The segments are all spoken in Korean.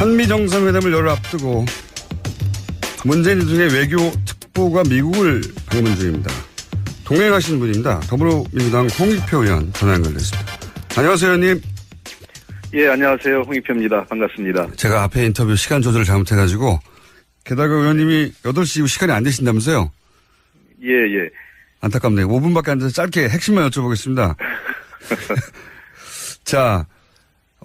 한미 정상회담을 열흘 앞두고 문재인 대통령의 외교 특보가 미국을 방문 중입니다. 동행하시는 분입니다. 더불어민주당 홍익표 의원 전화 연결됐습니다. 안녕하세요, 의원님. 예, 안녕하세요. 홍익표입니다. 반갑습니다. 제가 앞에 인터뷰 시간 조절을 잘못해가지고 게다가 의원님이 8시 이후 시간이 안 되신다면서요? 예. 안타깝네요. 5분밖에 안 돼서 짧게 핵심만 여쭤보겠습니다. 자,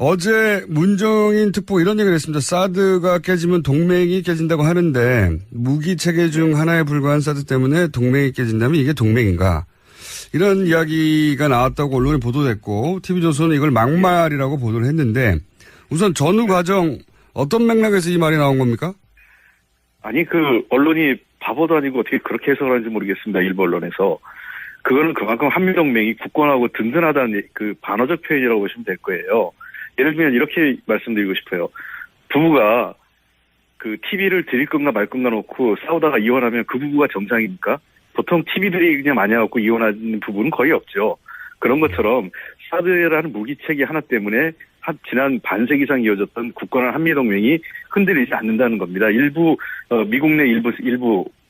어제 문정인 특보 이런 얘기를 했습니다. 사드가 깨지면 동맹이 깨진다고 하는데 무기 체계 중 하나에 불과한 사드 때문에 동맹이 깨진다면 이게 동맹인가? 이런 이야기가 나왔다고 언론에 보도됐고 TV조선은 이걸 막말이라고 보도를 했는데 우선 전후 과정 어떤 맥락에서 이 말이 나온 겁니까? 아니, 언론이 바보도 아니고 어떻게 그렇게 해석을 하는지 모르겠습니다. 일부 언론에서. 그거는 그만큼 한미동맹이 굳건하고 든든하다는 반어적 표현이라고 보시면 될 거예요. 예를 들면 이렇게 말씀드리고 싶어요. 부부가 TV를 드릴 건가 말 건가 놓고 싸우다가 이혼하면 그 부부가 정상입니까? 보통 TV들이 그냥 많이 갖고 이혼하는 부부는 거의 없죠. 그런 것처럼 사드라는 무기체계 하나 때문에 지난 반세기 이상 이어졌던 굳건한 한미동맹이 흔들리지 않는다는 겁니다. 일부 미국 내 일부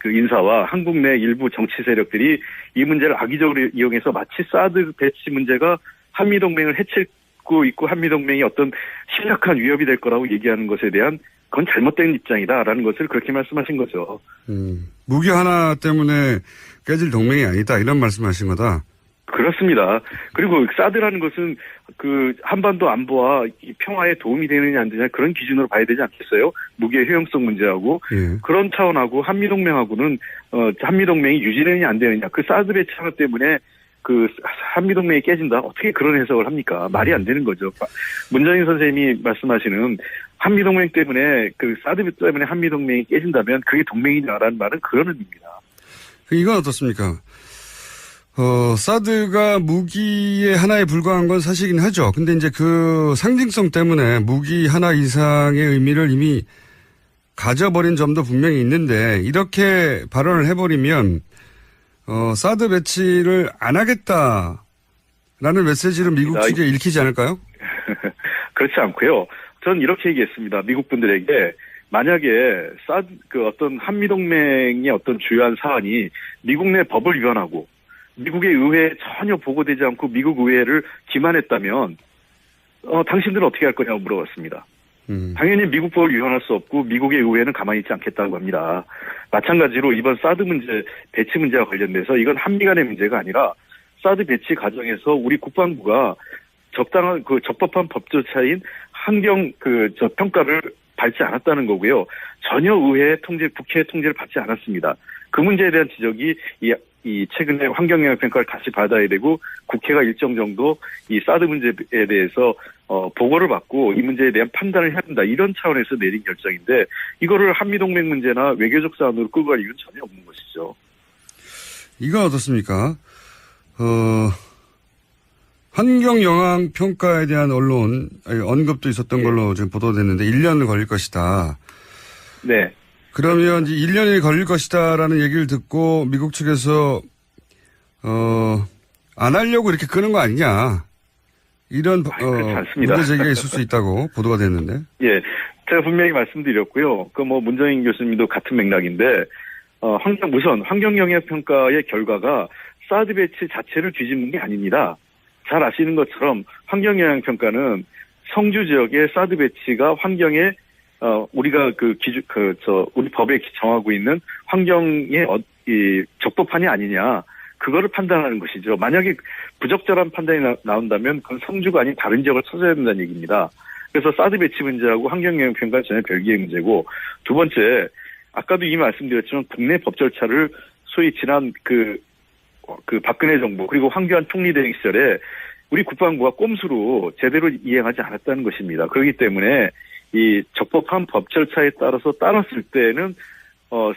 인사와 한국 내 일부 정치 세력들이 이 문제를 악의적으로 이용해서 마치 사드 배치 문제가 한미동맹을 해치고 있고 한미동맹이 어떤 심각한 위협이 될 거라고 얘기하는 것에 대한 그건 잘못된 입장이다라는 것을 그렇게 말씀하신 거죠. 무기 하나 때문에 깨질 동맹이 아니다 이런 말씀하신 거다. 그렇습니다. 그리고 사드라는 것은 한반도 안보와 평화에 도움이 되느냐 안 되느냐 그런 기준으로 봐야 되지 않겠어요? 무기의 효용성 문제하고 그런 차원하고 한미동맹하고는 한미동맹이 유지되느냐 안 되느냐 그 사드 배치 하나 때문에 한미동맹이 깨진다 어떻게 그런 해석을 합니까? 말이 안 되는 거죠. 문정인 선생님이 말씀하시는 한미동맹 때문에 사드 때문에 한미동맹이 깨진다면 그게 동맹이냐라는 말은 그런 의미입니다. 이건 어떻습니까? 사드가 무기의 하나에 불과한 건 사실이긴 하죠. 근데 이제 그 상징성 때문에 무기 하나 이상의 의미를 이미 가져버린 점도 분명히 있는데 이렇게 발언을 해버리면 사드 배치를 안 하겠다라는 메시지를 미국 측에 읽히지 않을까요? 그렇지 않고요. 전 이렇게 얘기했습니다. 미국 분들에게 만약에 어떤 한미동맹의 어떤 주요한 사안이 미국 내 법을 위반하고 미국의 의회에 전혀 보고되지 않고 미국 의회를 기만했다면 당신들은 어떻게 할 거냐고 물어봤습니다. 당연히 미국 법을 위반할 수 없고 미국의 의회는 가만히 있지 않겠다고 합니다. 마찬가지로 이번 사드 문제, 배치 문제와 관련돼서 이건 한미 간의 문제가 아니라 사드 배치 과정에서 우리 국방부가 적당한 적법한 법 절차인 환경 평가를 밟지 않았다는 거고요. 전혀 의회 통제, 국회 통제를 받지 않았습니다. 그 문제에 대한 지적이 이 최근에 환경영향평가를 다시 받아야 되고 국회가 일정 정도 이 사드 문제에 대해서 보고를 받고 이 문제에 대한 판단을 해야 된다. 이런 차원에서 내린 결정인데 이거를 한미동맹 문제나 외교적 사안으로 끌고 갈 이유는 전혀 없는 것이죠. 이건 어떻습니까? 환경영향평가에 대한 언급도 있었던 걸로 지금 보도됐는데 1년을 걸릴 것이다. 네. 그러면 이제 1년이 걸릴 것이다라는 얘기를 듣고 미국 측에서 안 하려고 이렇게 끄는 거 아니냐. 이런 문제 제기가 있을 수 있다고 보도가 됐는데. 예. 제가 분명히 말씀드렸고요. 문정인 교수님도 같은 맥락인데 우선 환경영향평가의 결과가 사드 배치 자체를 뒤집는 게 아닙니다. 잘 아시는 것처럼 환경영향평가는 성주 지역의 사드 배치가 환경에 우리가 우리 법에 정하고 있는 환경의 적법한이 아니냐, 그거를 판단하는 것이죠. 만약에 부적절한 판단이 나온다면 그건 성주가 아닌 다른 지역을 찾아야 된다는 얘기입니다. 그래서 사드 배치 문제하고 환경영향평가는 전혀 별개의 문제고, 두 번째, 아까도 이미 말씀드렸지만 국내 법 절차를 소위 지난 박근혜 정부 그리고 황교안 총리 대행 시절에 우리 국방부가 꼼수로 제대로 이행하지 않았다는 것입니다. 그렇기 때문에 이 적법한 법 절차에 따랐을 때는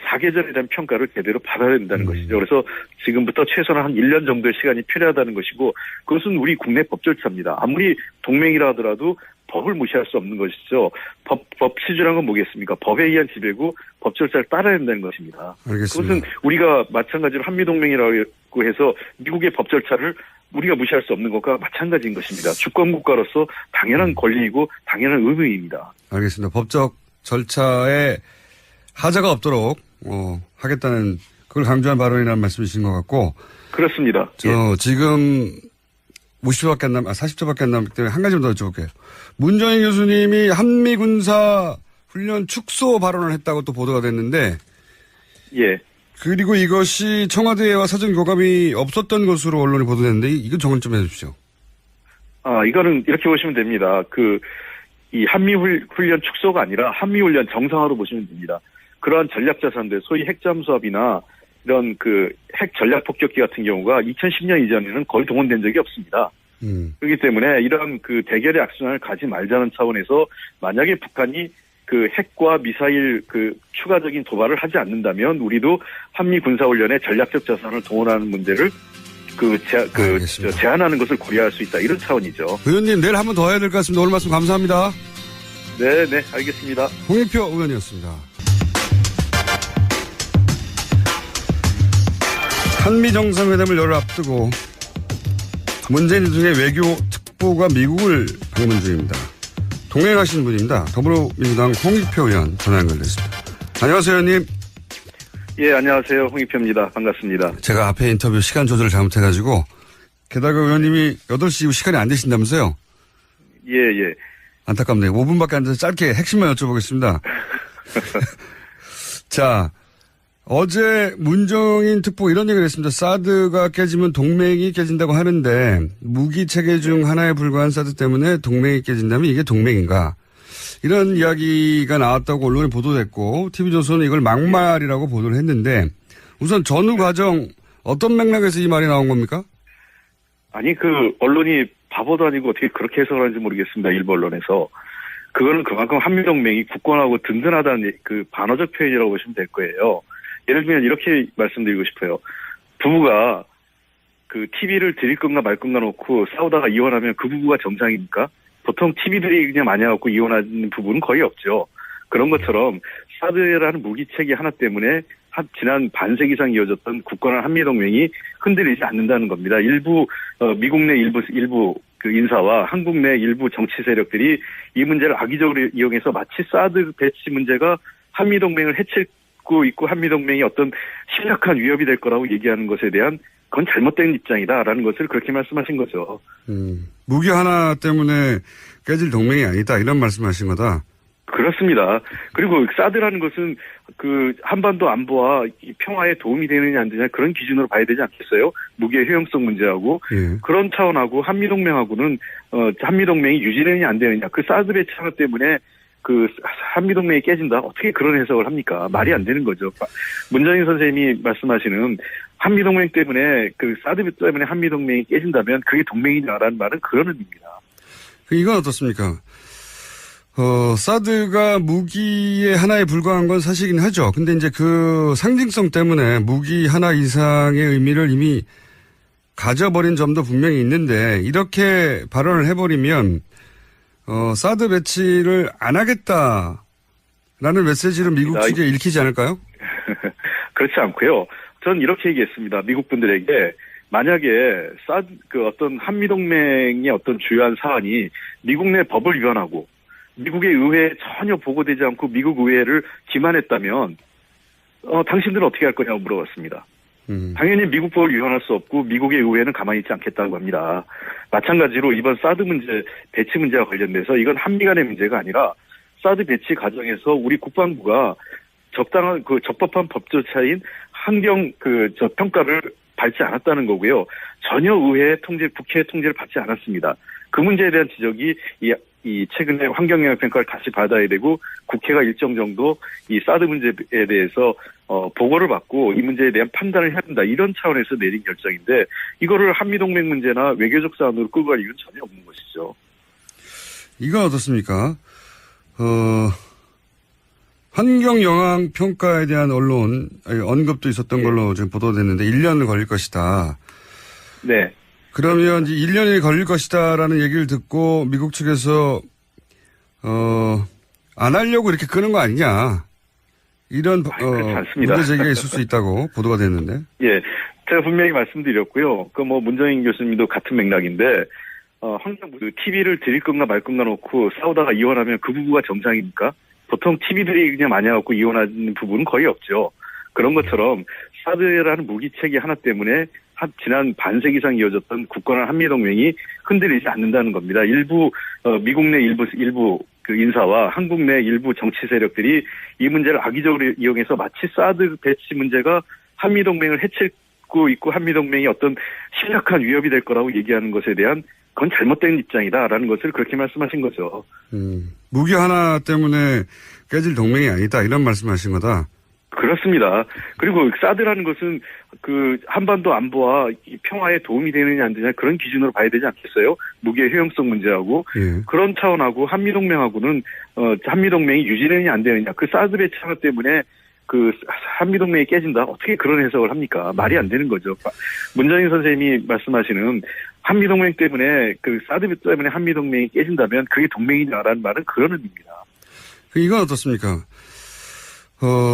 사계절에 대한 평가를 제대로 받아야 된다는 것이죠. 그래서 지금부터 최소한 한 1년 정도의 시간이 필요하다는 것이고 그것은 우리 국내 법 절차입니다. 아무리 동맹이라 하더라도 법을 무시할 수 없는 것이죠. 법 시주란 건 뭐겠습니까? 법에 의한 지배고 법 절차를 따라야 된다는 것입니다. 알겠습니다. 그것은 우리가 마찬가지로 한미동맹이라고 해서 미국의 법 절차를 우리가 무시할 수 없는 것과 마찬가지인 것입니다. 주권국가로서 당연한 권리이고 당연한 의무입니다. 알겠습니다. 법적 절차에 하자가 없도록 하겠다는 그걸 강조한 발언이라는 말씀이신 것 같고. 그렇습니다. 지금 40초밖에 안 남기 때문에 한 가지만 더 여쭤볼게요. 문정인 교수님이 한미군사 훈련 축소 발언을 했다고 또 보도가 됐는데. 예. 그리고 이것이 청와대와 사전 교감이 없었던 것으로 언론이 보도됐는데 이건 정리 좀 해주십시오. 이거는 이렇게 보시면 됩니다. 이 한미훈련 축소가 아니라 한미훈련 정상화로 보시면 됩니다. 그러한 전략자산들, 소위 핵잠수함이나 이런 핵 전략폭격기 같은 경우가 2010년 이전에는 거의 동원된 적이 없습니다. 그렇기 때문에 이런 대결의 악순환을 가지 말자는 차원에서 만약에 북한이 핵과 미사일 추가적인 도발을 하지 않는다면 우리도 한미 군사훈련에 전략적 자산을 동원하는 문제를 제한하는 것을 고려할 수 있다. 이런 차원이죠. 의원님 내일 한 번 더 해야 될 것 같습니다. 오늘 말씀 감사합니다. 네, 알겠습니다. 홍익표 의원이었습니다. 한미 정상회담을 열흘 앞두고 문재인 대통령의 외교 특보가 미국을 방문 중입니다. 동행하시는 분입니다. 더불어민주당 홍익표 의원 전화 연결됐습니다. 안녕하세요, 의원님. 예, 안녕하세요. 홍익표입니다. 반갑습니다. 제가 앞에 인터뷰 시간 조절을 잘못해가지고 게다가 의원님이 8시 이후 시간이 안 되신다면서요? 예. 안타깝네요. 5분밖에 안 돼서 짧게 핵심만 여쭤보겠습니다. 자, 어제 문정인 특보 이런 얘기를 했습니다. 사드가 깨지면 동맹이 깨진다고 하는데 무기 체계 중 하나에 불과한 사드 때문에 동맹이 깨진다면 이게 동맹인가? 이런 이야기가 나왔다고 언론에 보도됐고 TV조선은 이걸 막말이라고 보도를 했는데 우선 전후 과정 어떤 맥락에서 이 말이 나온 겁니까? 아니 언론이 바보도 아니고 어떻게 그렇게 해석을 하는지 모르겠습니다. 일부 언론에서. 그거는 그만큼 한미동맹이 굳건하고 든든하다는 반어적 표현이라고 보시면 될 거예요. 예를 들면 이렇게 말씀드리고 싶어요. 부부가 TV를 드릴 건가 말 건가 놓고 싸우다가 이혼하면 그 부부가 정상입니까? 보통 TV들이 그냥 많이 갖고 이혼하는 부부는 거의 없죠. 그런 것처럼 사드라는 무기체계 하나 때문에 지난 반세기 이상 이어졌던 굳건한 한미동맹이 흔들리지 않는다는 겁니다. 미국 내 일부 인사와 한국 내 일부 정치 세력들이 이 문제를 악의적으로 이용해서 마치 사드 배치 문제가 한미동맹을 해치고 있고 한미동맹이 어떤 심각한 위협이 될 거라고 얘기하는 것에 대한 그건 잘못된 입장이다라는 것을 그렇게 말씀하신 거죠. 무기 하나 때문에 깨질 동맹이 아니다 이런 말씀하신 거다. 그렇습니다. 그리고 사드라는 것은 한반도 안보와 평화에 도움이 되느냐 안 되느냐 그런 기준으로 봐야 되지 않겠어요? 무기의 효용성 문제하고 그런 차원하고 한미동맹하고는 한미동맹이 유지되느냐 안 되느냐 사드 배치 하나 때문에 한미동맹이 깨진다. 어떻게 그런 해석을 합니까? 말이 안 되는 거죠. 문정인 선생님이 말씀하시는 한미동맹 때문에 사드 때문에 한미동맹이 깨진다면 그게 동맹이냐라는 말은 그런 의미입니다. 이건 어떻습니까? 사드가 무기의 하나에 불과한 건 사실이긴 하죠. 근데 이제 상징성 때문에 무기 하나 이상의 의미를 이미 가져버린 점도 분명히 있는데 이렇게 발언을 해버리면 사드 배치를 안 하겠다라는 메시지를 미국 측에 읽히지 않을까요? 그렇지 않고요. 전 이렇게 얘기했습니다. 미국 분들에게 만약에 어떤 한미동맹의 어떤 주요한 사안이 미국 내 법을 위반하고 미국의 의회에 전혀 보고되지 않고 미국 의회를 기만했다면 당신들은 어떻게 할 거냐고 물어봤습니다. 당연히 미국 법을 위반할 수 없고 미국의 의회는 가만히 있지 않겠다고 합니다. 마찬가지로 이번 사드 문제, 배치 문제와 관련돼서 이건 한미 간의 문제가 아니라 사드 배치 과정에서 우리 국방부가 적당한 적법한 법 절차인 환경 평가를 밟지 않았다는 거고요. 전혀 의회 통제, 국회 통제를 받지 않았습니다. 그 문제에 대한 지적이 이 최근에 환경영향 평가를 다시 받아야 되고 국회가 일정 정도 이 사드 문제에 대해서 보고를 받고 이 문제에 대한 판단을 해야 한다. 이런 차원에서 내린 결정인데 이거를 한미동맹 문제나 외교적 사안으로 끌고 갈 이유는 전혀 없는 것이죠. 이건 어떻습니까? 환경영향 평가에 대한 언급도 있었던 걸로 지금 보도됐는데 1년 걸릴 것이다. 네. 그러면 이제 1년이 걸릴 것이다라는 얘기를 듣고 미국 측에서 안 하려고 이렇게 끄는 거 아니냐. 이런, 그렇지 않습니다. 문제 제기가 있을 수 있다고 보도가 됐는데. 예. 제가 분명히 말씀드렸고요. 문정인 교수님도 같은 맥락인데, 항상 TV를 드릴 건가 말 건가 놓고 싸우다가 이혼하면 그 부부가 정상입니까? 보통 TV들이 그냥 많이 갖고 이혼하는 부부는 거의 없죠. 그런 것처럼 사드라는 무기체계 하나 때문에 지난 반세기 이상 이어졌던 굳건한 한미동맹이 흔들리지 않는다는 겁니다. 일부 미국 내 일부 그 인사와 한국 내 일부 정치 세력들이 이 문제를 악의적으로 이용해서 마치 사드 배치 문제가 한미동맹을 해치고 있고 한미동맹이 어떤 심각한 위협이 될 거라고 얘기하는 것에 대한 그건 잘못된 입장이다라는 것을 그렇게 말씀하신 거죠. 무기 하나 때문에 깨질 동맹이 아니다 이런 말씀하신 거다. 그렇습니다. 그리고 사드라는 것은 그 한반도 안보와 이 평화에 도움이 되느냐 안 되느냐 그런 기준으로 봐야 되지 않겠어요? 무기의 효용성 문제하고 그런 차원하고 한미동맹하고는 한미동맹이 유지되느냐 안 되느냐 그 사드 배치 하나 때문에 그 한미동맹이 깨진다 어떻게 그런 해석을 합니까? 말이 안 되는 거죠. 문정인 선생님이 말씀하시는 한미동맹 때문에 그 사드 배치 때문에 한미동맹이 깨진다면 그게 동맹이냐라는 말은 그런 의미입니다. 이건 어떻습니까?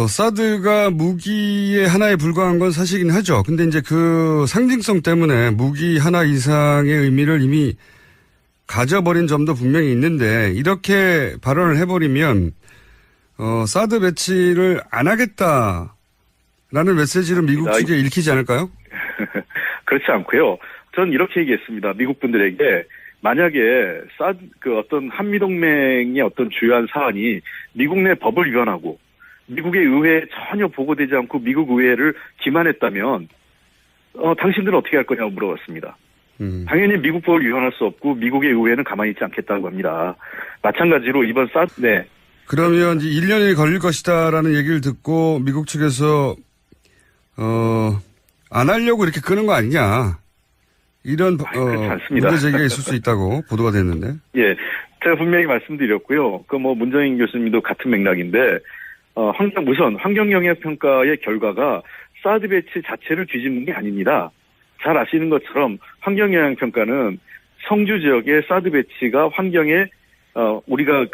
사드가 무기의 하나에 불과한 건 사실이긴 하죠. 근데 이제 그 상징성 때문에 무기 하나 이상의 의미를 이미 가져버린 점도 분명히 있는데 이렇게 발언을 해버리면 사드 배치를 안 하겠다라는 메시지를 미국 측에 읽히지 않을까요? 그렇지 않고요. 전 이렇게 얘기했습니다. 미국 분들에게 만약에 어떤 한미동맹의 어떤 주요한 사안이 미국 내 법을 위반하고 미국의 의회에 전혀 보고되지 않고 미국 의회를 기만했다면 당신들은 어떻게 할 거냐고 물어봤습니다. 당연히 미국 법을 위반할 수 없고 미국의 의회는 가만히 있지 않겠다고 합니다. 마찬가지로 이번 네. 그러면 이제 1년이 걸릴 것이다라는 얘기를 듣고 미국 측에서 안 하려고 이렇게 끄는 거 아니냐. 이런 문제 제기가 있을 수 있다고 보도가 됐는데. 예, 제가 분명히 말씀드렸고요. 문정인 교수님도 같은 맥락인데 우선 환경영향평가의 결과가 사드 배치 자체를 뒤집는 게 아닙니다. 잘 아시는 것처럼 환경영향평가는 성주 지역의 사드 배치가 환경에 우리가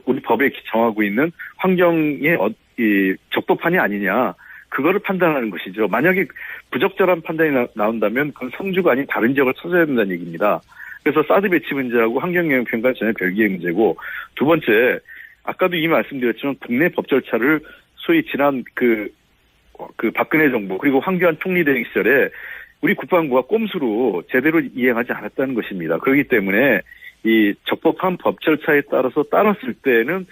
우리 법에 정하고 있는 환경의 적법한이 아니냐 그거를 판단하는 것이죠. 만약에 부적절한 판단이 나온다면 그건 성주가 아닌 다른 지역을 찾아야 된다는 얘기입니다. 그래서 사드 배치 문제하고 환경영향평가는 전혀 별개의 문제고 두 번째. 아까도 이미 말씀드렸지만 국내 법 절차를 소위 지난 그 박근혜 정부 그리고 황교안 총리 대행 시절에 우리 국방부가 꼼수로 제대로 이행하지 않았다는 것입니다. 그렇기 때문에 이 적법한 법 절차에 따라서 따랐을 때는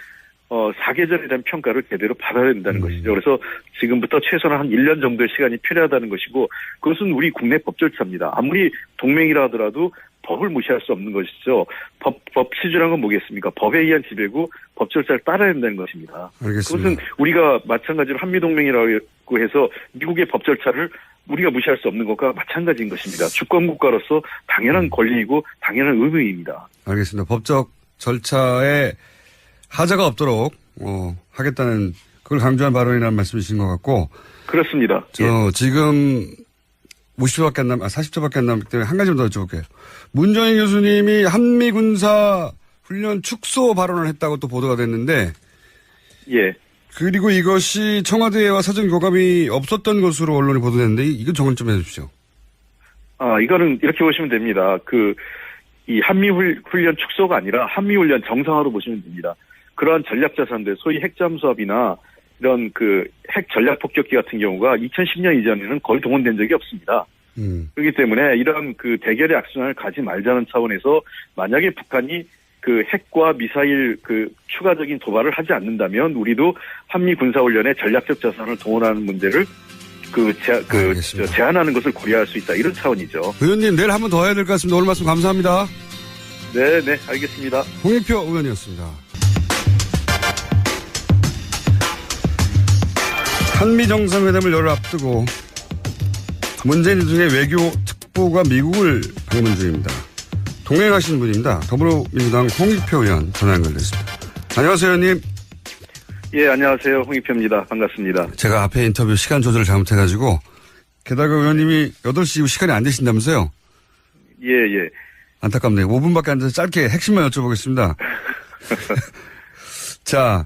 사계절에 대한 평가를 제대로 받아야 된다는 것이죠. 그래서 지금부터 최소한 한 1년 정도의 시간이 필요하다는 것이고 그것은 우리 국내 법 절차입니다. 아무리 동맹이라 하더라도 법을 무시할 수 없는 것이죠. 법 시주란 건 뭐겠습니까? 법에 의한 지배고 법 절차를 따라야 된다는 것입니다. 알겠습니다. 그것은 우리가 마찬가지로 한미동맹이라고 해서 미국의 법 절차를 우리가 무시할 수 없는 것과 마찬가지인 것입니다. 주권국가로서 당연한 권리이고 당연한 의무입니다. 알겠습니다. 법적 절차에 하자가 없도록 하겠다는 그걸 강조한 발언이라는 말씀이신 것 같고. 그렇습니다. 지금 40초밖에 안 남기 때문에 한 가지만 더 여쭤볼게요. 문정인 교수님이 한미군사 훈련 축소 발언을 했다고 또 보도가 됐는데. 예. 그리고 이것이 청와대와 사전 교감이 없었던 것으로 언론이 보도됐는데 이건 정리 좀 해주십시오. 이거는 이렇게 보시면 됩니다. 이 한미훈련 축소가 아니라 한미훈련 정상화로 보시면 됩니다. 그러한 전략자산들, 소위 핵잠수함이나 이런 핵 전략폭격기 같은 경우가 2010년 이전에는 거의 동원된 적이 없습니다. 그렇기 때문에 이런 대결의 악순환을 가지 말자는 차원에서 만약에 북한이 핵과 미사일 추가적인 도발을 하지 않는다면 우리도 한미 군사훈련에 전략적 자산을 동원하는 문제를 제한하는 것을 고려할 수 있다. 이런 차원이죠. 의원님 내일 한 번 더 해야 될 것 같습니다. 오늘 말씀 감사합니다. 네, 알겠습니다. 홍익표 의원이었습니다. 한미 정상회담을 열흘 앞두고 문재인 대통령의 외교 특보가 미국을 방문 중입니다. 동행하시는 분입니다. 더불어민주당 홍익표 의원 전화 연결됐습니다. 안녕하세요, 의원님. 예, 안녕하세요. 홍익표입니다. 반갑습니다. 제가 앞에 인터뷰 시간 조절을 잘못해가지고 게다가 의원님이 8시 이후 시간이 안 되신다면서요? 예. 안타깝네요. 5분밖에 안 돼서 짧게 핵심만 여쭤보겠습니다. 자,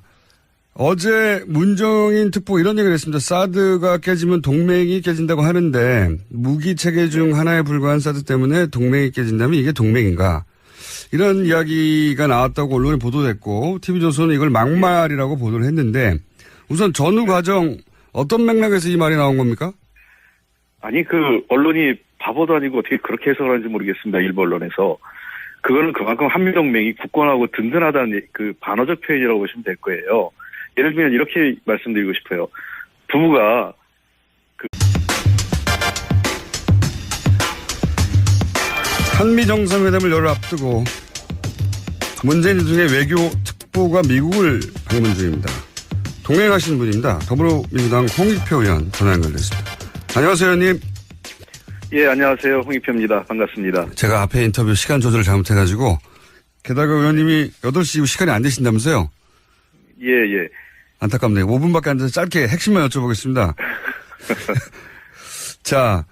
어제 문정인 특보 이런 얘기를 했습니다. 사드가 깨지면 동맹이 깨진다고 하는데 무기 체계 중 하나에 불과한 사드 때문에 동맹이 깨진다면 이게 동맹인가? 이런 이야기가 나왔다고 언론에 보도됐고 TV조선은 이걸 막말이라고 보도를 했는데 우선 전후 과정 어떤 맥락에서 이 말이 나온 겁니까? 아니, 언론이 바보도 아니고 어떻게 그렇게 해석을 하는지 모르겠습니다. 일부 언론에서. 그거는 그만큼 한미동맹이 굳건하고 든든하다는 반어적 표현이라고 보시면 될 거예요. 예를 들면 이렇게 말씀드리고 싶어요. 부부가 한미 정상회담을 열흘 앞두고 문재인 대통령의 외교 특보가 미국을 방문 중입니다. 동행하시는 분입니다. 더불어민주당 홍익표 의원 전화 연결됐습니다. 안녕하세요, 의원님. 예, 안녕하세요. 홍익표입니다. 반갑습니다. 제가 앞에 인터뷰 시간 조절을 잘못해가지고 게다가 의원님이 8시 이후 시간이 안 되신다면서요? 예. 안타깝네요. 5분밖에 안 돼서 짧게 핵심만 여쭤보겠습니다. 자,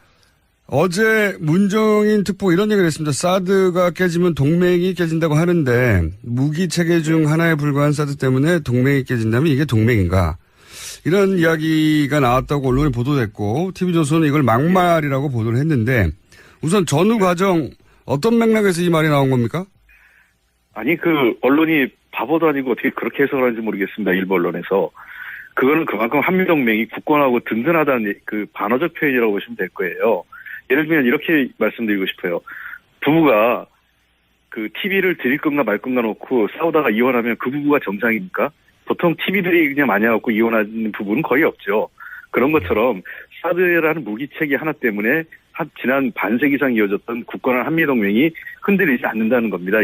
어제 문정인 특보 이런 얘기를 했습니다. 사드가 깨지면 동맹이 깨진다고 하는데 무기 체계 중 하나에 불과한 사드 때문에 동맹이 깨진다면 이게 동맹인가? 이런 이야기가 나왔다고 언론에 보도됐고 TV조선은 이걸 막말이라고 보도를 했는데 우선 전후 과정 어떤 맥락에서 이 말이 나온 겁니까? 아니, 언론이 바보도 아니고 어떻게 그렇게 해석을 하는지 모르겠습니다. 일부 언론에서. 그거는 그만큼 한미동맹이 굳건하고 든든하다는 반어적 표현이라고 보시면 될 거예요. 예를 들면 이렇게 말씀드리고 싶어요. 부부가 TV를 드릴 건가 말 건가 놓고 싸우다가 이혼하면 그 부부가 정상입니까? 보통 TV들이 그냥 많이 갖고 이혼하는 부부는 거의 없죠. 그런 것처럼 사드라는 무기체계 하나 때문에 지난 반세기 이상 이어졌던 굳건한 한미동맹이 흔들리지 않는다는 겁니다.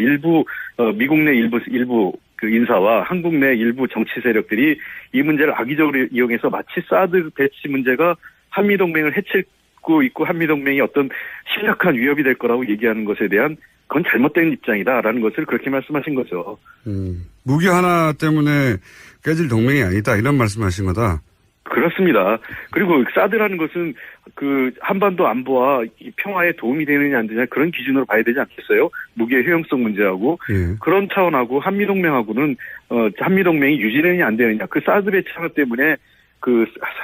미국 내 일부 인사와 한국 내 일부 정치 세력들이 이 문제를 악의적으로 이용해서 마치 사드 배치 문제가 한미동맹을 해치고 있고 한미동맹이 어떤 심각한 위협이 될 거라고 얘기하는 것에 대한 그건 잘못된 입장이다라는 것을 그렇게 말씀하신 거죠. 무기 하나 때문에 깨질 동맹이 아니다 이런 말씀하신 거다. 그렇습니다. 그리고 사드라는 것은 한반도 안보와 이 평화에 도움이 되느냐 안 되느냐 그런 기준으로 봐야 되지 않겠어요? 무기의 효용성 문제하고 예. 그런 차원하고 한미동맹하고는 한미동맹이 유지되느냐 안 되느냐 그 사드 배치 하나 때문에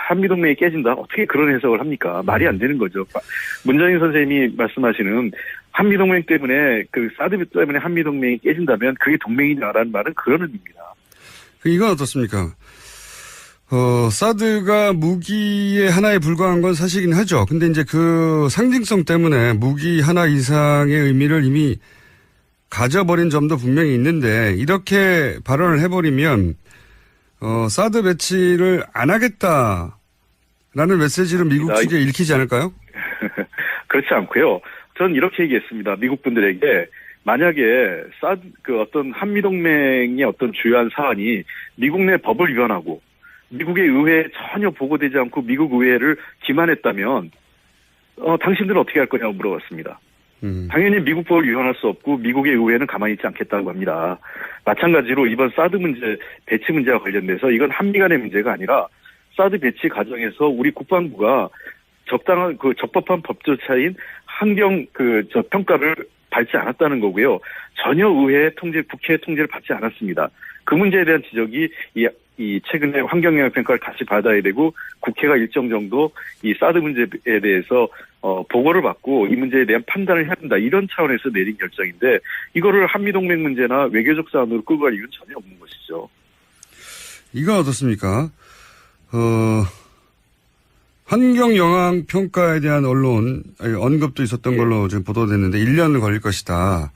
한미동맹이 깨진다 어떻게 그런 해석을 합니까? 말이 안 되는 거죠. 문정인 선생님이 말씀하시는 한미동맹 때문에 사드 때문에 한미동맹이 깨진다면 그게 동맹이냐라는 말은 그런 의미입니다. 이건 어떻습니까? 사드가 무기의 하나에 불과한 건 사실이긴 하죠. 근데 이제 상징성 때문에 무기 하나 이상의 의미를 이미 가져버린 점도 분명히 있는데, 이렇게 발언을 해버리면, 사드 배치를 안 하겠다라는 메시지를 미국 측에 읽히지 않을까요? 그렇지 않고요. 전 이렇게 얘기했습니다. 미국 분들에게. 만약에 어떤 한미동맹의 어떤 주요한 사안이 미국 내 법을 위반하고 미국의 의회에 전혀 보고되지 않고 미국 의회를 기만했다면 당신들은 어떻게 할 거냐고 물어봤습니다. 당연히 미국 법을 위반할 수 없고 미국의 의회는 가만히 있지 않겠다고 합니다. 마찬가지로 이번 사드 문제, 배치 문제와 관련돼서 이건 한미 간의 문제가 아니라 사드 배치 과정에서 우리 국방부가 적당한 적법한 법조차인 환경 평가를 밟지 않았다는 거고요. 전혀 의회 통제, 국회 통제를 받지 않았습니다. 그 문제에 대한 지적이 이 최근에 환경영향 평가를 다시 받아야 되고 국회가 일정 정도 이 사드 문제에 대해서 보고를 받고 이 문제에 대한 판단을 해야 한다. 이런 차원에서 내린 결정인데 이거를 한미동맹 문제나 외교적 사안으로 끌고 갈 이유는 전혀 없는 것이죠. 이건 어떻습니까? 환경영향 평가에 대한 언급도 있었던 걸로 지금 보도됐는데 1년 걸릴 것이다.